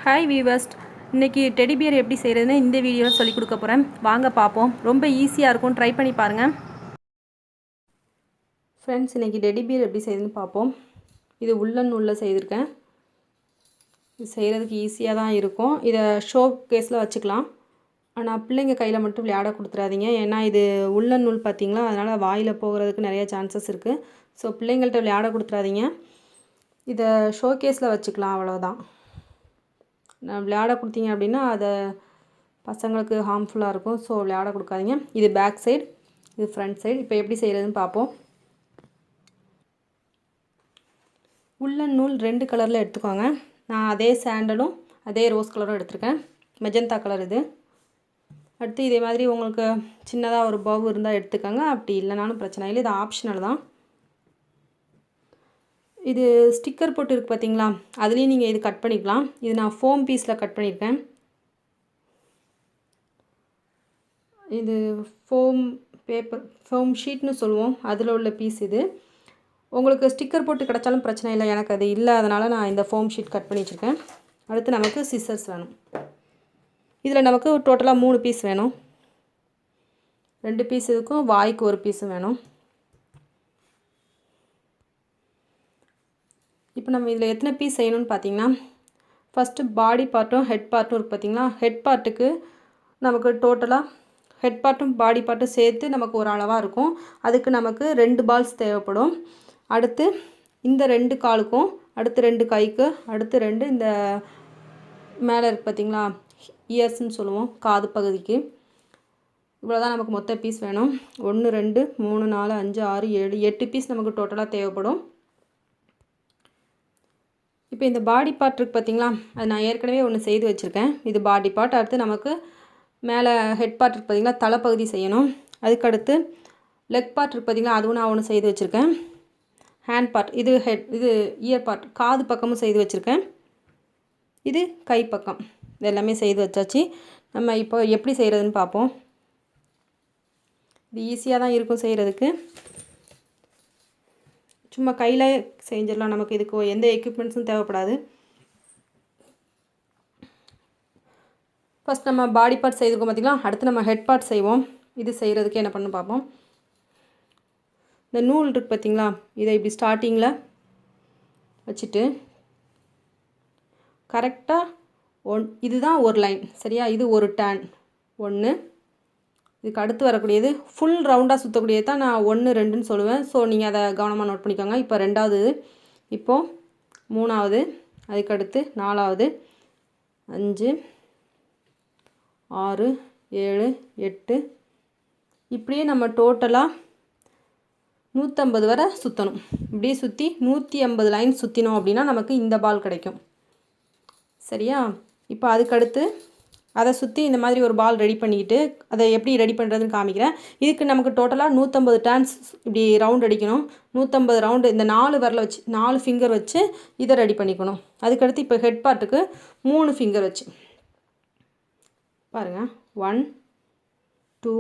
Hi viewers, இன்றைக்கி teddy bear எப்படி செய்கிறதுன்னு இந்த வீடியோவில் சொல்லிக் கொடுக்க போகிறேன். வாங்க பார்ப்போம். ரொம்ப ஈஸியாக இருக்கும், ட்ரை பண்ணி பாருங்கள். ஃப்ரெண்ட்ஸ், இன்றைக்கி டெடி பியர் எப்படி செய்யுதுன்னு பார்ப்போம். இது உள்ளன் உள்ள செய்திருக்கேன். இது செய்கிறதுக்கு ஈஸியாக தான் இருக்கும். இதை ஷோ கேஸில் வச்சுக்கலாம். ஆனால் பிள்ளைங்க கையில் மட்டும் விளையாட கொடுத்துறாதீங்க. ஏன்னா இது உள்ளன் நூல் பார்த்திங்களா, அதனால் வாயில் போகிறதுக்கு நிறைய சான்சஸ் இருக்குது. ஸோ பிள்ளைங்கள்ட்ட விளையாட கொடுத்துறாதீங்க. இதை ஷோ கேஸில் வச்சுக்கலாம், அவ்வளோதான். விளையாட கொடுத்தீங்க அப்படின்னா அதை பசங்களுக்கு ஹார்ம்ஃபுல்லாக இருக்கும். ஸோ விளையாட கொடுக்காதீங்க. இது பேக் சைடு, இது ஃப்ரண்ட் சைடு. இப்போ எப்படி செய்கிறதுன்னு பார்ப்போம். உள்ளன் நூல் 2 கலரில் எடுத்துக்கோங்க. நான் அதே சாண்டலும் அதே ரோஸ் கலரும் எடுத்திருக்கேன். மெஜந்தா கலர் இது. அடுத்து இதே மாதிரி உங்களுக்கு சின்னதாக ஒரு பவ் இருந்தால் எடுத்துக்கோங்க. அப்படி இல்லைனாலும் பிரச்சனை இல்லை, இது ஆப்ஷனல் தான். இது ஸ்டிக்கர் போட்டு இருக்குது பார்த்தீங்களா, அதுலேயும் நீங்கள் இது கட் பண்ணிக்கலாம். இது நான் ஃபோம் பீஸில் கட் பண்ணியிருக்கேன். இது ஃபோம் பேப்பர், ஃபோம் ஷீட்னு சொல்லுவோம், அதில் உள்ள பீஸ் இது. உங்களுக்கு ஸ்டிக்கர் போட்டு கிடச்சாலும் பிரச்சனை இல்லை, எனக்கு அது இல்லை, அதனால் நான் இந்த ஃபோம் ஷீட் கட் பண்ணி வச்சுருக்கேன். அடுத்து நமக்கு சிசர்ஸ் வேணும். இதில் நமக்கு டோட்டலாக 3 பீஸ் வேணும். 2 பீஸ் இதுக்கும், வாய்க்கு 1 பீஸும் வேணும். இப்போ நம்ம இதில் எத்தனை பீஸ் செய்யணும்னு பார்த்தீங்கன்னா, ஃபஸ்ட்டு பாடி பார்ட்டும் ஹெட் பார்ட்டும் இருக்குது பார்த்தீங்களா. ஹெட் பார்ட்டுக்கு நமக்கு டோட்டலாக ஹெட் பார்ட்டும் பாடி பார்ட்டும் சேர்த்து நமக்கு ஒரு அளவாக இருக்கும். அதுக்கு நமக்கு 2 பால்ஸ் தேவைப்படும். அடுத்து இந்த 2 காலுக்கும், அடுத்து 2 கைக்கு, அடுத்து 2 இந்த மேலே இருக்குது பார்த்தீங்களா, இயர்ஸ்ன்னு சொல்லுவோம், காது பகுதிக்கு. இவ்வளோ தான் நமக்கு மொத்த பீஸ் வேணும். 1 2 3 4 5 6 7 8 பீஸ் நமக்கு டோட்டலாக தேவைப்படும். இப்போ இந்த பாடி பார்ட் இருக்குது பார்த்தீங்களா, அது நான் ஏற்கனவே ஒன்று செய்து வச்சுருக்கேன். இது பாடி பார்ட். அடுத்து நமக்கு மேலே ஹெட் பார்ட் இருக்குது பார்த்தீங்களா, தலைப்பகுதி செய்யணும். அதுக்கடுத்து லெக் பார்ட் இருக்குது பார்த்தீங்களா, அதுவும் நான் ஒன்று செய்து வச்சுருக்கேன். ஹேண்ட் பார்ட், இது ஹெட், இது இயர் பார்ட், காது பக்கமும் செய்து வச்சுருக்கேன். இது கை பக்கம், இது எல்லாமே செய்து வச்சாச்சு. நம்ம இப்போ எப்படி செய்கிறதுன்னு பார்ப்போம். இது ஈஸியாக தான் இருக்கும் செய்கிறதுக்கு. சும்மா கையில் செஞ்சிடலாம். நமக்கு இதுக்கு எந்த எக்யூப்மெண்ட்ஸும் தேவைப்படாது. ஃபஸ்ட் நம்ம பாடி பார்ட் செய்திருக்கோம் பார்த்திங்களா. அடுத்து நம்ம ஹெட் பார்ட் செய்வோம். இது செய்கிறதுக்கு என்ன பண்ணணும் பார்ப்போம். இந்த நூல் இருக்குது பார்த்திங்களா, இதை இப்படி ஸ்டார்டிங்கில் வச்சுட்டு கரெக்டாக இதுதான் ஒரு லைன் சரியா. இது ஒரு டேன் 1. இதுக்கு அடுத்து வரக்கூடியது ஃபுல் ரவுண்டாக சுற்றக்கூடியது தான் நான் 1 2ன்னு சொல்லுவேன். ஸோ நீங்கள் அதை கவனமாக நோட் பண்ணிக்கோங்க. இப்போ 2வது, இப்போது 3வது, அதுக்கடுத்து 4வது, 5 6 7 8, இப்படியே நம்ம டோட்டலாக 150 வரை சுற்றணும். இப்படியே சுற்றி 150 லைன் சுற்றினோம் அப்படின்னா நமக்கு இந்த பால் கிடைக்கும் சரியா. இப்போ அதுக்கடுத்து அதை சுற்றி இந்த மாதிரி ஒரு பால் ரெடி பண்ணிக்கிட்டு அதை எப்படி ரெடி பண்ணுறதுன்னு காமிக்கிறேன். இதுக்கு நமக்கு டோட்டலாக 150 டர்ன்ஸ் இப்படி ரவுண்ட் அடிக்கணும். 150 ரவுண்டு இந்த 4 விரலை வச்சு 4 ஃபிங்கர் வச்சு இதை ரெடி பண்ணிக்கணும். அதுக்கடுத்து இப்போ ஹெட் பார்ட்டுக்கு 3 ஃபிங்கர் வச்சு பாருங்கள். 1 2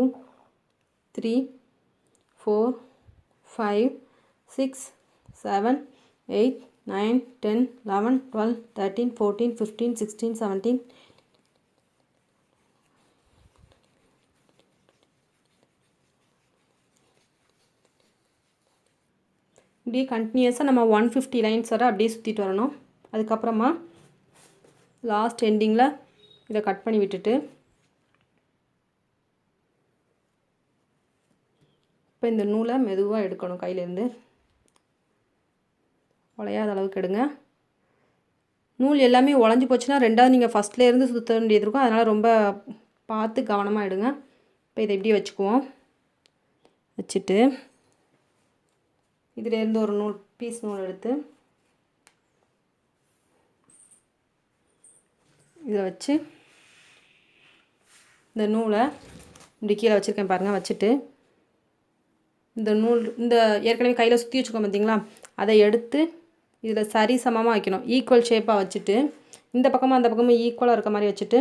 3 4 5 6 7 8 9 10 11 12 13 14 15 16 17 இப்படியே கண்டினியூஸாக நம்ம 150 லைன்ஸ் வரை அப்படியே சுற்றிட்டு வரணும். அதுக்கப்புறமா லாஸ்ட் எண்டிங்கில் இதை கட் பண்ணி விட்டுட்டு இப்போ இந்த நூலை மெதுவாக எடுக்கணும். கையிலேருந்து உடையாத அளவுக்கு எடுங்க. நூல் எல்லாமே உடஞ்சி போச்சுன்னா 2வது நீங்கள் ஃபஸ்ட்லேருந்து சுற்ற வேண்டியது இருக்கும். அதனால் ரொம்ப பார்த்து கவனமாக எடுங்க. இப்போ இதை இப்படி வச்சுக்குவோம். வச்சுட்டு இதிலேருந்து ஒரு பீஸ் நூல் எடுத்து இதில் வச்சு இந்த நூலை இப்படி கீழே வச்சுருக்கேன் பாருங்கள். வச்சுட்டு இந்த நூல் இந்த ஏற்கனவே கையில் சுற்றி வச்சுக்கோம் பார்த்தீங்களா, அதை எடுத்து இதில் சரி சமமாக வைக்கணும். ஈக்குவல் ஷேப்பாக வச்சுட்டு இந்த பக்கமும் அந்த பக்கமும் ஈக்குவலாக இருக்க மாதிரி வச்சுட்டு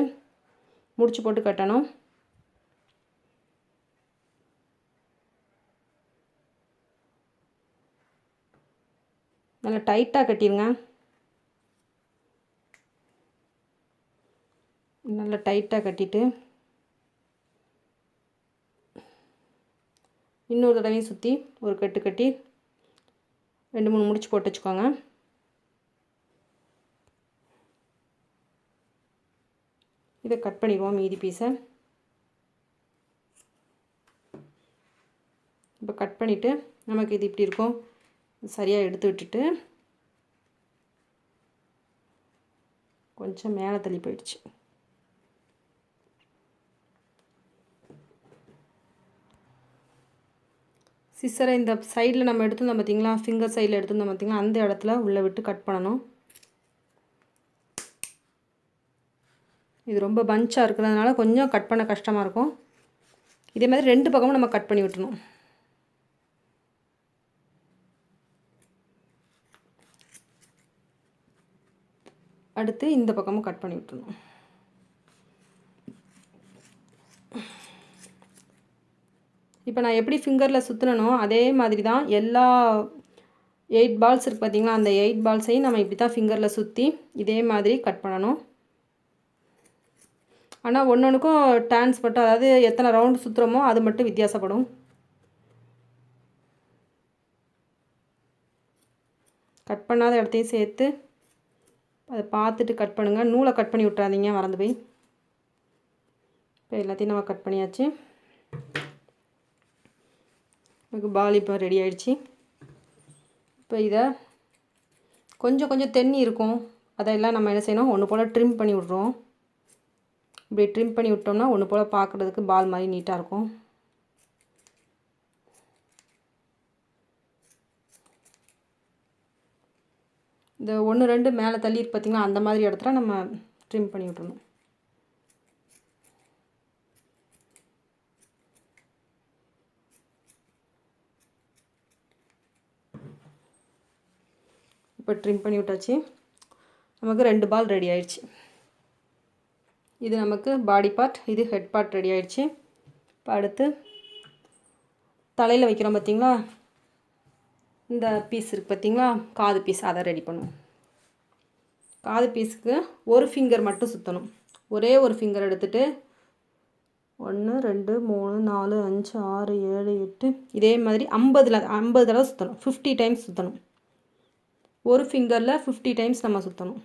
முடிச்சு போட்டு கட்டணும். நல்லா டைட்டாக கட்டிடுங்க. நல்லா டைட்டாக கட்டிட்டு இன்னொரு தடவையும் சுற்றி ஒரு கட்டு கட்டி 2-3 முடிச்சு போட்டு வச்சுக்கோங்க. இதை கட் பண்ணிடுவோம் மீதி பீஸை. இப்போ கட் பண்ணிவிட்டு நமக்கு இது இப்படி இருக்கும். சரியாக எடுத்து விட்டுட்டு கொஞ்சம் மேலே தள்ளி போயிடுச்சு. சிசரை இந்த சைடில் நம்ம எடுத்துருந்தோம் பார்த்திங்களா, ஃபிங்கர் சைடில் எடுத்துருந்தோம் பார்த்திங்களா, அந்த இடத்துல உள்ளே விட்டு கட் பண்ணணும். இது ரொம்ப பஞ்சாக இருக்கிறதுனால கொஞ்சம் கட் பண்ண கஷ்டமாக இருக்கும். இதே மாதிரி 2 பக்கமும் நம்ம கட் பண்ணி விட்டுணும். அடுத்து இந்த பக்கமும் கட் பண்ணி விட்டுணும். இப்போ நான் எப்படி ஃபிங்கரில் சுற்றினோ அதே மாதிரி தான் எல்லா 8 பால்ஸ் இருக்குது பார்த்திங்களா, அந்த 8 பால்ஸையும் நம்ம இப்படி தான் ஃபிங்கரில் சுற்றி இதே மாதிரி கட் பண்ணணும். ஆனால் ஒன்றுக்கும் டான்ஸ் மட்டும், அதாவது எத்தனை ரவுண்டு சுற்றுறோமோ அது மட்டும் வித்தியாசப்படும். கட் பண்ணாத இடத்தையும் சேர்த்து அதை பார்த்துட்டு கட் பண்ணுங்கள். நூலை கட் பண்ணி விட்றாதீங்க மறந்து போய். இப்போ எல்லாத்தையும் நம்ம கட் பண்ணியாச்சு. நமக்கு பால் இப்போ ரெடி ஆகிடுச்சு. இப்போ இதை கொஞ்சம் தென்னி இருக்கும், அதெல்லாம் நம்ம என்ன செய்யணும், ஒன்று போல் ட்ரிம் பண்ணி விட்றோம். இப்படி ட்ரிம் பண்ணி விட்டோம்னா ஒன்று போல் பார்க்குறதுக்கு பால் மாதிரி நீட்டாக இருக்கும். இந்த 1-2 மேலே தள்ளி இருக்கு பார்த்திங்களா, அந்த மாதிரி இடத்துல நம்ம ட்ரிம் பண்ணி விட்டுறணும். இப்போ ட்ரிம் பண்ணி விட்டாச்சு. நமக்கு 2 பால் ரெடி ஆயிடுச்சு. இது நமக்கு பாடி பார்ட், இது ஹெட் பார்ட் ரெடி ஆயிடுச்சு. இப்போ அடுத்து தலையில் வைக்கிறோம் பார்த்திங்களா, இந்த பீஸ் இருக்குது பார்த்திங்களா, காது பீஸ், அதை ரெடி பண்ணுவோம். காது பீஸுக்கு ஒரு ஃபிங்கர் மட்டும் சுற்றணும். ஒரே ஒரு ஃபிங்கர் எடுத்துகிட்டு 1 2 3 4 5 6 7 8 இதே மாதிரி 50 தடவை சுற்றணும். 50 டைம்ஸ் சுற்றணும். ஒரு ஃபிங்கரில் 50 டைம்ஸ் நம்ம சுற்றணும்.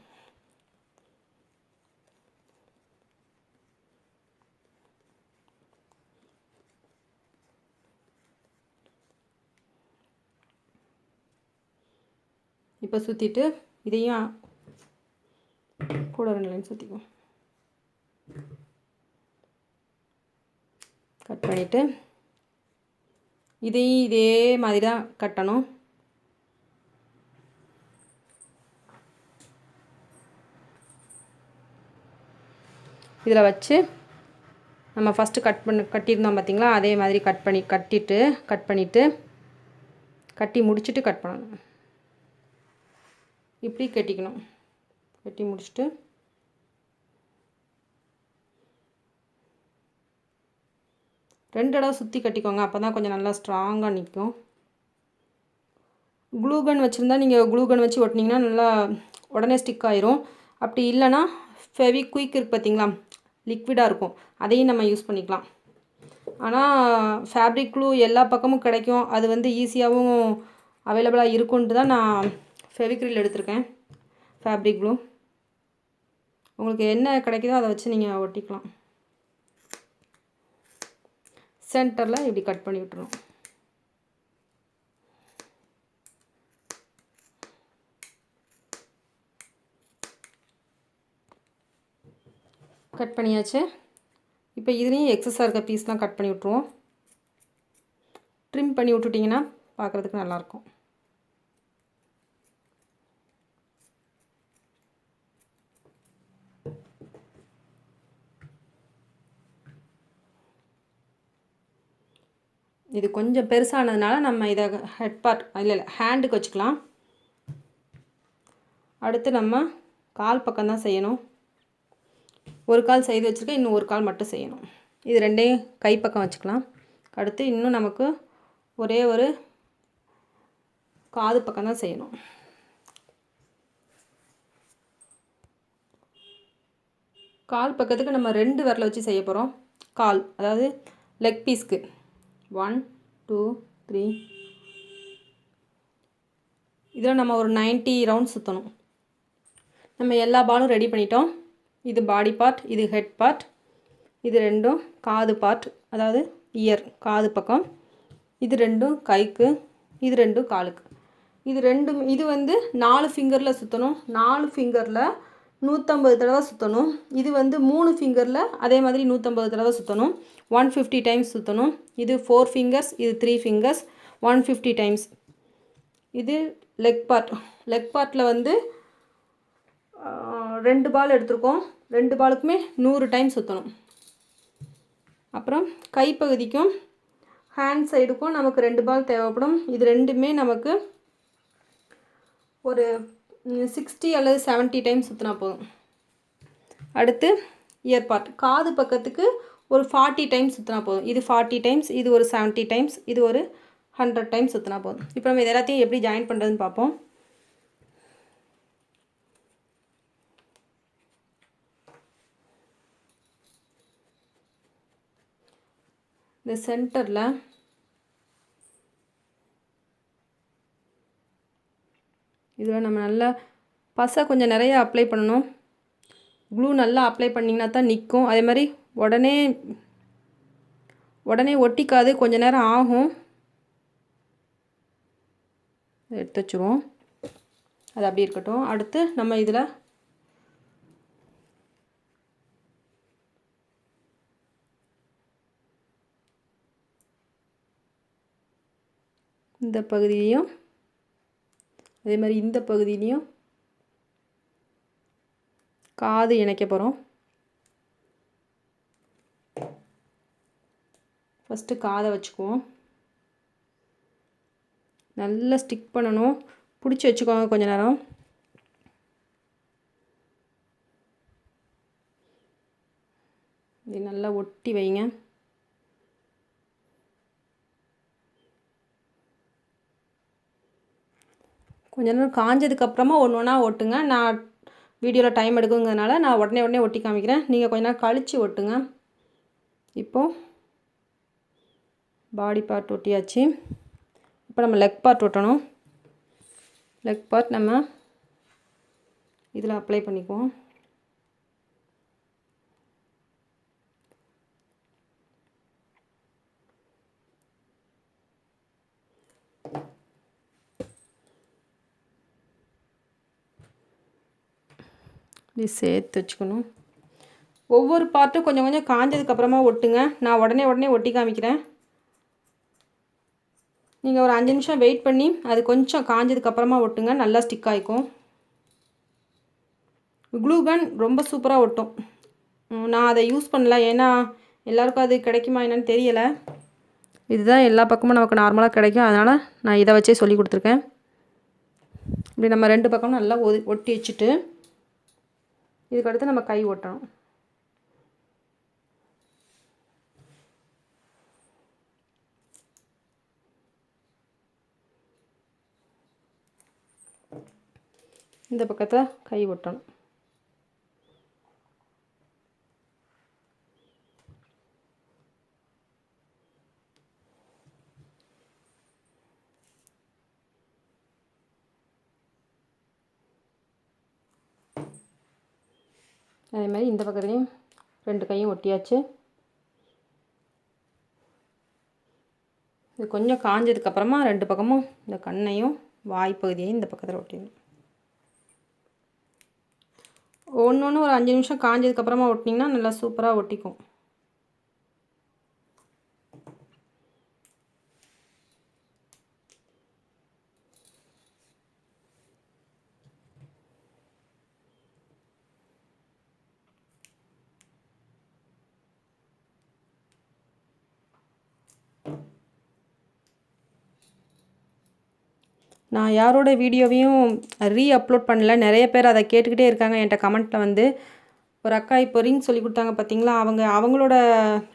இப்போ சுற்றிட்டு இதையும் கூட 2 லைன் சுற்றிக்குவோம். கட் பண்ணிவிட்டு இதையும் இதே மாதிரி தான் கட்டணும். இதில் வச்சு நம்ம ஃபஸ்ட்டு கட்டியிருந்தோம் பார்த்திங்களா, அதே மாதிரி கட் பண்ணிவிட்டு கட்டி முடிச்சுட்டு கட் பண்ணணும். இப்படி கட்டிக்கணும். கட்டி முடிச்சுட்டு ரெண்டு தடவை சுற்றி கட்டிக்கோங்க. அப்போ தான் கொஞ்சம் நல்லா ஸ்ட்ராங்காக நிற்கும். க்ளூகன் வச்சுருந்தா நீங்கள் க்ளூகன் வச்சு ஒட்டினீங்கன்னா நல்லா உடனே ஸ்டிக் ஆயிரும். அப்படி இல்லைன்னா ஃபெவிக்விக் இருக்குது பார்த்திங்களா, லிக்விடாக இருக்கும், அதையும் நம்ம யூஸ் பண்ணிக்கலாம். ஆனால் ஃபேப்ரிக் க்ளூ எல்லா பக்கமும் கிடைக்கும், அது வந்து ஈஸியாகவும் அவைலபிளாக இருக்குன்ட்டு தான் நான் ஃபெவிக்ரில் எடுத்திருக்கேன். ஃபேப்ரிக் க்ளூ உங்களுக்கு என்ன கிடைக்குதோ அதை வச்சு நீங்கள் ஒட்டிக்கலாம். சென்டரில் இப்படி கட் பண்ணி விட்டுரும். கட் பண்ணியாச்சு. இப்போ இதுலேயும் எக்ஸஸாக இருக்க பீஸ்லாம் கட் பண்ணி விட்ருவோம். ட்ரிம் பண்ணி விட்டுட்டிங்கன்னா பார்க்குறதுக்கு நல்லாயிருக்கும். இது கொஞ்சம் பெருசானதுனால நம்ம இதை ஹெட் பார்ட் இல்லை ஹேண்டுக்கு வச்சுக்கலாம். அடுத்து நம்ம கால் பக்கம் தான் செய்யணும். ஒரு கால் செய்து வச்சுருக்கேன், இன்னும் ஒரு கால் மட்டும் செய்யணும். இது ரெண்டையும் கை பக்கம் வச்சுக்கலாம். அடுத்து இன்னும் நமக்கு ஒரே ஒரு காது பக்கம் தான் செய்யணும். கால் பக்கத்துக்கு நம்ம 2 விரல வச்சு செய்ய போகிறோம். கால் அதாவது லெக் பீஸ்க்கு 1 2 3. இதில் நம்ம ஒரு 90 ரவுண்ட் சுற்றணும். நம்ம எல்லா பாலும் ரெடி பண்ணிட்டோம். இது பாடி பார்ட், இது ஹெட் பார்ட், இது ரெண்டும் காது பார்ட் அதாவது இயர் காது பக்கம், இது ரெண்டும் கைக்கு, இது ரெண்டும் காலுக்கு. இது ரெண்டும் இது வந்து 4 ஃபிங்கரில் சுற்றணும். 4 ஃபிங்கரில் 150 தடவை சுற்றணும். இது வந்து 3 ஃபிங்கரில் அதே மாதிரி 150 தடவை சுற்றணும். 150 டைம்ஸ் சுற்றணும். இது 4 ஃபிங்கர்ஸ், இது 3 ஃபிங்கர்ஸ், 150 டைம்ஸ். இது லெக் பார்ட். லெக் பார்ட்டில் வந்து 2 பால் எடுத்துருக்கோம். 2 பாலுக்குமே 100 டைம் சுற்றணும். அப்புறம் கைப்பகுதிக்கும் ஹேண்ட் சைடுக்கும் நமக்கு 2 பால் தேவைப்படும். இது ரெண்டுமே நமக்கு ஒரு 60 அல்லது 70 டைம்ஸ் சுற்றினா போதும். அடுத்து இயர் பார்ட். காது பக்கத்துக்கு ஒரு 40 டைம்ஸ் சுற்றினா போதும். இது 40 டைம்ஸ், இது ஒரு 70 டைம்ஸ், இது ஒரு 100 டைம்ஸ் சுற்றினா போதும். இப்போ நம்ம இது எல்லாத்தையும் எப்படி ஜாயின் பண்ணுறதுன்னு பார்ப்போம். இந்த சென்டரில் இதில் நம்ம நல்லா பசை கொஞ்சம் நிறைய அப்ளை பண்ணணும். க்ளூ நல்லா அப்ளை பண்ணிங்கன்னா தான் நிற்கும். அதே மாதிரி உடனே ஒட்டிக்காது, கொஞ்சம் நேரம் ஆகும். எடுத்து வச்சுருவோம். அது அப்படி இருக்கட்டும். அடுத்து நம்ம இதில் இந்த பகுதியிலையும் அதே மாதிரி இந்த பகுதியிலையும் காது இணைக்க போகிறோம். ஃபஸ்ட்டு காதை வச்சுக்குவோம். நல்லா ஸ்டிக் பண்ணணும். பிடிச்சி வச்சுக்கோங்க கொஞ்ச நேரம். இது நல்லா ஒட்டி வைங்க. கொஞ்ச நேரம் காஞ்சதுக்கப்புறமா ஒன்று ஒன்றா ஒட்டுங்க. நான் வீடியோவில் டைம் எடுக்குங்கிறதுனால நான் உடனே ஒட்டி காமிக்கிறேன். நீங்கள் கொஞ்ச நேரம் கழித்து ஒட்டுங்க. இப்போது பாடி பார்ட் ஒட்டியாச்சு. இப்போ நம்ம லெக் பார்ட் ஒட்டணும். லெக் பார்ட் நம்ம இதில் அப்ளை பண்ணிக்குவோம். இது சேர்த்து வச்சுக்கணும். ஒவ்வொரு பார்ட்டும் கொஞ்சம் கொஞ்சம் காஞ்சதுக்கப்புறமா ஒட்டுங்க. நான் உடனே ஒட்டி காமிக்கிறேன். நீங்கள் ஒரு 5 நிமிஷம் வெயிட் பண்ணி அது கொஞ்சம் காஞ்சதுக்கப்புறமா ஒட்டுங்க. நல்லா ஸ்டிக் ஆகிக்கும். க்ளூ கன் ரொம்ப சூப்பராக ஒட்டும். நான் அதை யூஸ் பண்ணல, ஏன்னா எல்லாருக்கும் அது கிடைக்குமா என்னன்னு தெரியலை. இதுதான் எல்லா பக்கமும் நமக்கு நார்மலாக கிடைக்கும், அதனால் நான் இதை வச்சே சொல்லி கொடுத்துருக்கேன். இப்படி நம்ம 2 பக்கமும் நல்லா ஒட்டி வச்சுட்டு இதுக்கடுத்து நம்ம கை ஒட்டணும். இந்த பக்கத்தில் கை ஒட்டணும். அதே மாதிரி இந்த பக்கத்துலேயும் 2 கையும் ஒட்டியாச்சு. இது கொஞ்சம் காஞ்சதுக்கப்புறமா 2 பக்கமும் இந்த கண்ணையும் வாய்ப்பகுதியையும் இந்த பக்கத்தில் ஒட்டிடணும். ஒன்று ஒரு 5 நிமிஷம் காஞ்சதுக்கப்புறமா ஒட்டினீங்கன்னா நல்லா சூப்பராக ஒட்டிக்கும். நான் யாரோட வீடியோவையும் அப்லோட் பண்ணல. நிறைய பேர் அதை கேட்டுக்கிட்டே இருக்காங்க என்கிட்ட கமெண்ட்டில் வந்து. ஒரு அக்கா இப்போ ரிங் சொல்லி கொடுத்தாங்க பார்த்தீங்களா, அவங்களோட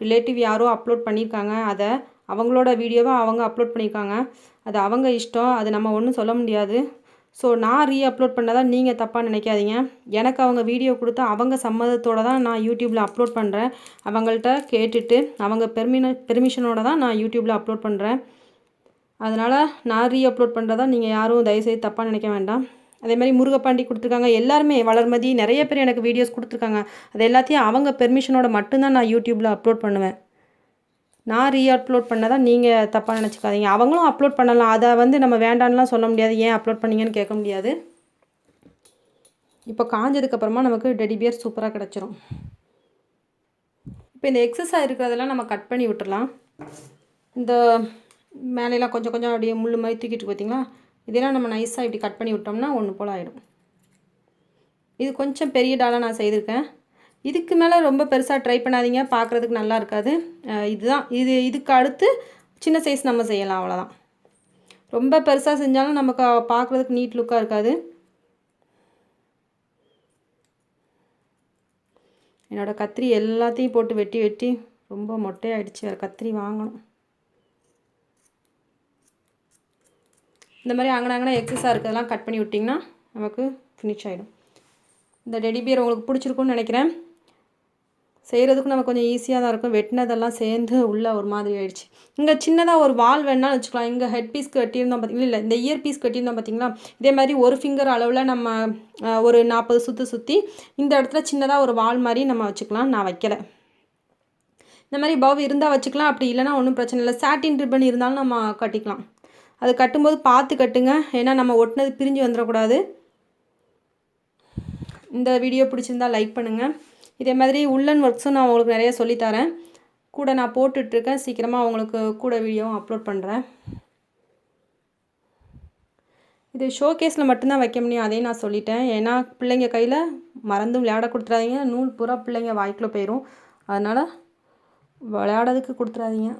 ரிலேட்டிவ் யாரோ அப்லோட் பண்ணியிருக்காங்க. அதை அவங்களோட வீடியோவை அவங்க அப்லோட் பண்ணியிருக்காங்க. அது அவங்க இஷ்டம், அது நம்ம ஒன்றும் சொல்ல முடியாது. ஸோ நான் ரீஅப்லோட் பண்ணதான் நீங்கள் தப்பாக நினைக்காதீங்க. எனக்கு அவங்க வீடியோ கொடுத்து அவங்க சம்மதத்தோடு தான் நான் யூடியூப்பில் அப்லோட் பண்ணுறேன். அவங்கள்ட்ட கேட்டுட்டு அவங்க பெர்மிஷனோடு தான் நான் யூடியூப்பில் அப்லோட் பண்ணுறேன். அதனால் நான் ரீஅப்லோட் பண்ணுறதா நீங்கள் யாரும் தயவுசெய்து தப்பாக நினைக்க வேண்டாம். அதேமாதிரி முருகப்பாண்டி கொடுத்துருக்காங்க, எல்லாருமே வளர்மதி நிறைய பேர் எனக்கு வீடியோஸ் கொடுத்துருக்காங்க. அது எல்லாத்தையும் அவங்க பெர்மிஷனோட மட்டும்தான் நான் யூடியூப்பில் அப்லோட் பண்ணுவேன். நான் ரீஅப்லோட் பண்ணதான் நீங்கள் தப்பாக நினச்சிக்காதீங்க. அவங்களும் அப்லோட் பண்ணலாம், அதை நம்ம வேண்டான்லாம் சொல்ல முடியாது, ஏன் அப்லோட் பண்ணீங்கன்னு கேட்க முடியாது. இப்போ காஞ்சதுக்கப்புறமா நமக்கு டெடி பியர் சூப்பராக கிடச்சிரும். இப்போ இந்த எக்ஸஸாக இருக்கிறதெல்லாம் நம்ம கட் பண்ணி விட்டுறலாம். இந்த மேலையெல்லாம் கொஞ்சம் கொஞ்சம் அப்படியே முள் மாதிரி தூக்கிட்டு பார்த்தீங்களா, இதெல்லாம் நம்ம நைஸாக இப்படி கட் பண்ணி விட்டோம்னா ஒன்று போல் ஆகிடும். இது கொஞ்சம் பெரிய டாலாக நான் செய்திருக்கேன். இதுக்கு மேலே ரொம்ப பெருசாக ட்ரை பண்ணாதீங்க, பார்க்குறதுக்கு நல்லா இருக்காது. இதுதான் இதுக்கு அடுத்து சின்ன சைஸ் நம்ம செய்யலாம், அவ்வளோதான். ரொம்ப பெருசாக செஞ்சாலும் நமக்கு பார்க்குறதுக்கு நீட் லுக்காக இருக்காது. என்னோடய கத்திரி எல்லாத்தையும் போட்டு வெட்டி வெட்டி ரொம்ப மொட்டையாகிடுச்சு, வேறு கத்திரி வாங்கணும். இந்த மாதிரி அங்கன எக்ஸஸாக இருக்கிறதெல்லாம் கட் பண்ணி விட்டிங்கன்னா நமக்கு ஃபினிஷ் ஆகிடும். இந்த டெடி பியர் உங்களுக்கு பிடிச்சிருக்குன்னு நினைக்கிறேன். செய்கிறதுக்கும் நம்ம கொஞ்சம் ஈஸியாக தான் இருக்கும். வெட்டினதெல்லாம் சேர்ந்து உள்ளே ஒரு மாதிரி ஆகிடுச்சு. இங்கே சின்னதாக ஒரு வால் வேணாலும் வச்சுக்கலாம். இங்கே ஹெட் பீஸ் கட்டியிருந்தோம் பார்த்திங்களா, இல்லை இந்த இயர் பீஸ் கட்டியிருந்தோம் பார்த்திங்களா, இதே மாதிரி ஒரு ஃபிங்கர் அளவில் நம்ம ஒரு 40 சுற்று சுற்றி இந்த இடத்துல சின்னதாக ஒரு வால் மாதிரி நம்ம வச்சுக்கலாம். நான் வைக்கலை. இந்த மாதிரி பவ் இருந்தால் வச்சுக்கலாம், அப்படி இல்லைனா ஒன்றும் பிரச்சனை இல்லை. சாட்டின் ரிப்பன் இருந்தாலும் நம்ம கட்டிக்கலாம். அது கட்டும்போது பார்த்து கட்டுங்க, ஏன்னா நம்ம ஒட்டினது பிரிஞ்சு வந்துடக்கூடாது. இந்த வீடியோ பிடிச்சிருந்தால் லைக் பண்ணுங்கள். இதே மாதிரி உள்ளன் ஒர்க்ஸும் நான் உங்களுக்கு நிறைய சொல்லித்தரேன். கூட நான் போட்டுட்ருக்கேன், சீக்கிரமாக உங்களுக்கு கூட வீடியோவும் அப்லோட் பண்ணுறேன். இது ஷோகேஸில் மட்டும்தான் வைக்க முடியும், அதையும் நான் சொல்லிட்டேன். ஏன்னா பிள்ளைங்க கையில் மறந்தும் விளையாட கொடுத்துறாதீங்க. நூல் பூரா பிள்ளைங்க வாய்க்குள்ளே போயிடும், அதனால் விளையாடுறதுக்கு கொடுத்துறாதீங்க.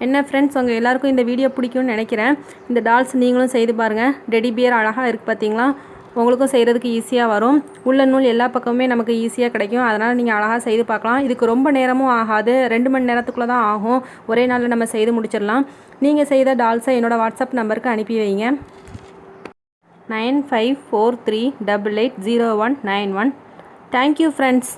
என்ன ஃப்ரெண்ட்ஸ், உங்கள் எல்லாருக்கும் இந்த வீடியோ பிடிக்கும்னு நினைக்கிறேன். இந்த டால்ஸ் நீங்களும் செய்து பாருங்கள். டெடி பியர் அழகாக இருக்குது பார்த்தீங்களா, உங்களுக்கும் செய்கிறதுக்கு ஈஸியாக வரும். உள்ள நூல் எல்லா பக்கமுமே நமக்கு ஈஸியாக கிடைக்கும். அதனால் நீங்கள் அழகாக செய்து பார்க்கலாம். இதுக்கு ரொம்ப நேரமும் ஆகாது, 2 மணி நேரத்துக்குள்ளே தான் ஆகும். ஒரே நாளில் நம்ம செய்து முடிச்சிடலாம். நீங்கள் செய்த டால்ஸை என்னோடய வாட்ஸ்அப் நம்பருக்கு அனுப்பி வைங்க. 9543880191. Thank you friends.